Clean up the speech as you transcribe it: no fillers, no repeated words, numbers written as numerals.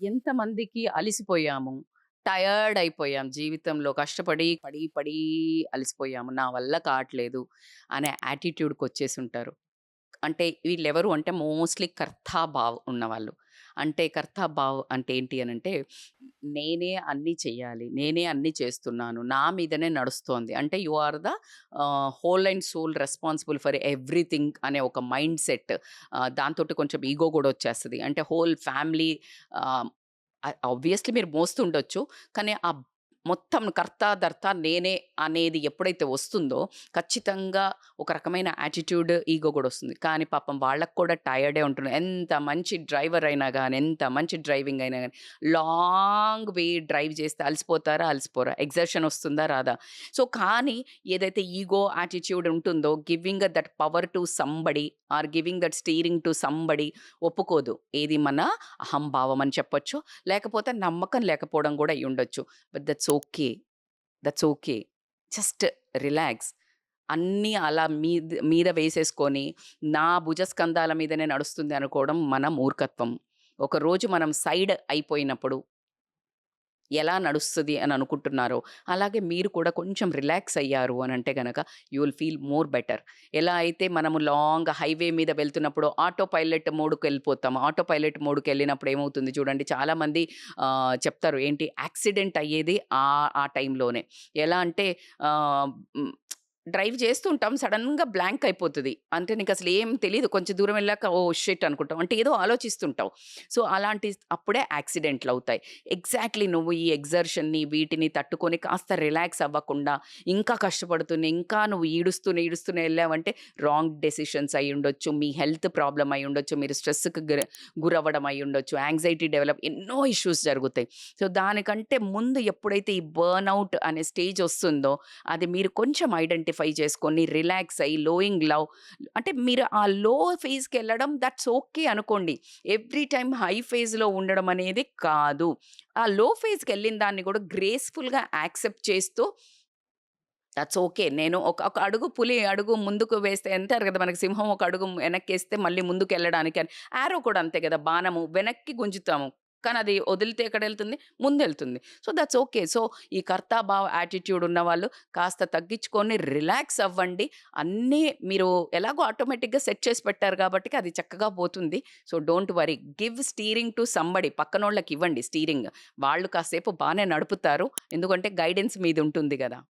ఎంతమందికి అలిసిపోయాము. టయర్డ్ అయిపోయాం జీవితంలో కష్టపడి, పడి అలిసిపోయాము. నా వల్ల కాట్లేదు అనే యాటిట్యూడ్‌కొచ్చేసుంటారు. అంటే వీళ్ళెవరు అంటే మోస్ట్‌లీ కర్తాభావ్ ఉన్నవాళ్ళు. అంటే కర్తాభావ్ అంటే ఏంటి అనంటే, నేనే అన్నీ చెయ్యాలి. నేనే అన్నీ చేస్తున్నాను. నా మీదనే నడుస్తోంది. అంటే you are the whole and sole responsible for everything అనే ఒక మైండ్ సెట్. దాంతోటి కొంచెం ఈగో గూడా వచ్చేస్తది. అంటే హోల్ ఫ్యామిలీ ఆహ్, ఆబ్వియస్‌లీ మీరు మోస్తుండొచ్చు. కానీ మొత్తం కర్త, దర్త నేనే అనేది ఎప్పుడైతే వస్తుందో, ఖచ్చితంగా ఒక రకమైన యాటిట్యూడ్, ఈగో గూడా వస్తుంది. కానీ పాపం వాళ్ళకి కూడా టయర్డే ఉంటున్నారు. ఎంత మంచి డ్రైవర్ అయినా గాని, ఎంత మంచి డ్రైవింగ్ అయినా గాని, లాంగ్ వే డ్రైవ్ చేస్తే అలసిపోతారా? అలసిపోరా? ఎక్సర్షన్ వస్తుందా? రాదా? సో, కానీ ఏదైతే ఈగో, యాటిట్యూడ్ ఉంటుందో, giving that power to somebody or giving that steering to somebody ఒప్పుకోదు. ఏది మన అహంభావం అని చెప్పొచ్చు. లేకపోతే నమ్మకం లేకపోవడం గూడా అయ్యుండొచ్చు. But that's okay. That's okay. Just relax. అన్నీ అలా మీద వేసేసుకొని, నా భుజస్కంధాల మీదనే నడుస్తుంది అనుకోవడం మన మూర్ఖత్వం. ఒకరోజు మనం సైడ్ అయిపోయినప్పుడు ఎలా నడుస్తది అని అనుకుంటున్నారో, అలాగే మీరు కూడా కొంచెం రిలాక్స్ అయ్యారు అనంటే గనక you will feel more better. ఎలా అయితే మనము లాంగ్ హైవే మీద వెళ్తున్నప్పుడు ఆటో పైలట్ మోడ్‌కెళ్ళిపోతాము. ఆటో పైలట్ మోడ్‌కెళ్ళినప్పుడు ఏమవుతుంది చూడండి చాలామంది చెప్తారు ఏంటి యాక్సిడెంట్ అయ్యేది ఆ టైంలోనే. ఎలా అంటే ఆహ్, హ్మ్. డ్రైవ్ చేస్తుంటాం సడెన్‌గా బ్లాంక్ అయిపోతది. అంటే నీకసలు ఏం తెలీదు. కొంచెం దూరం వెళ్ళాక ఓహ్! షిట్ అనుకుంటాం. అంటే ఏదో ఆలోచిస్తుంటావు. సో, అలాంటి అప్పుడే యాక్సిడెంట్‌లవుతాయి. ఎగ్జాక్ట్‌లీ నువ్వు ఈ ఎక్సర్షన్‌ని వీటిని తట్టుకొని కాస్త రిలాక్స్ అవ్వకుండా ఇంకా కష్టపడుతూనే, ఇంకా నువ్వు ఈడుస్తూనే ఎళ్ళావంటే రాంగ్ డెసిషన్స్ అయ్యుండొచ్చు. మీ హెల్త్ ప్రాబ్లమ్ అయ్యుండొచ్చు. మీరు స్ట్రెస్‌కి గురవ్వడం అయ్యుండొచ్చు. యాంక్సైటీ డెవలప్ ఎన్నో ఇష్యూస్ జరుగుతాయి. సో, దానికంటే ముందు ఎప్పుడైతే ఈ బర్న్‌ఔట్ అనే స్టేజ్ ఒస్తుందో అది మీరు కొంచెం ఐడెంటిఫై చేసుకొని రిలాక్స్ అయ్యి లోయింగ్ లవ్ అంటే మీరు ఆ లో ఫేజ్‌కెళ్ళడం దట్స్ ఓకే అనుకోండి. ఎవ్రీ టైమ్ హై ఫేజ్‌లో ఉండడం అనేది కాదు. ఆ లో ఫేజ్‌కెళ్ళిన దాన్ని కూడా గ్రేస్‌ఫుల్‌గా యాక్సెప్ట్ చేస్తూ దట్స్ ఓకే. నేను ఒక ఒక అడుగు పులి అడుగు ముందుకు వేస్తే అంటారు కదా! మనకి సింహం ఒక అడుగు వెనక్కేస్తే మళ్ళీ ముందుకెళ్ళడానికి అని. యారో కూడా అంతే కదా! బాణము వెనక్కి గుంజుతాము. కానీ అది వదిలితే ఎక్కడెళ్తుంది? ముందెళ్తుంది. So, that's okay. సో, ఈ కర్తాభావ యాటిట్యూడ్ ఉన్నవాళ్ళు కాస్త తగ్గించుకొని రిలాక్స్ అవ్వండి. అన్నీ మీరు ఎలాగో ఆటోమేటిక్‌గా సెట్ చేసి పెట్టారు కాబట్టికి అది చక్కగా పోతుంది. So, don't worry. Give steering to somebody పక్కనోళ్ళకివ్వండి స్టీరింగ్. వాళ్ళు కాసేపు బానే నడుపుతారు. ఎందుకంటే గైడెన్స్ మీదుంటుంది గదా!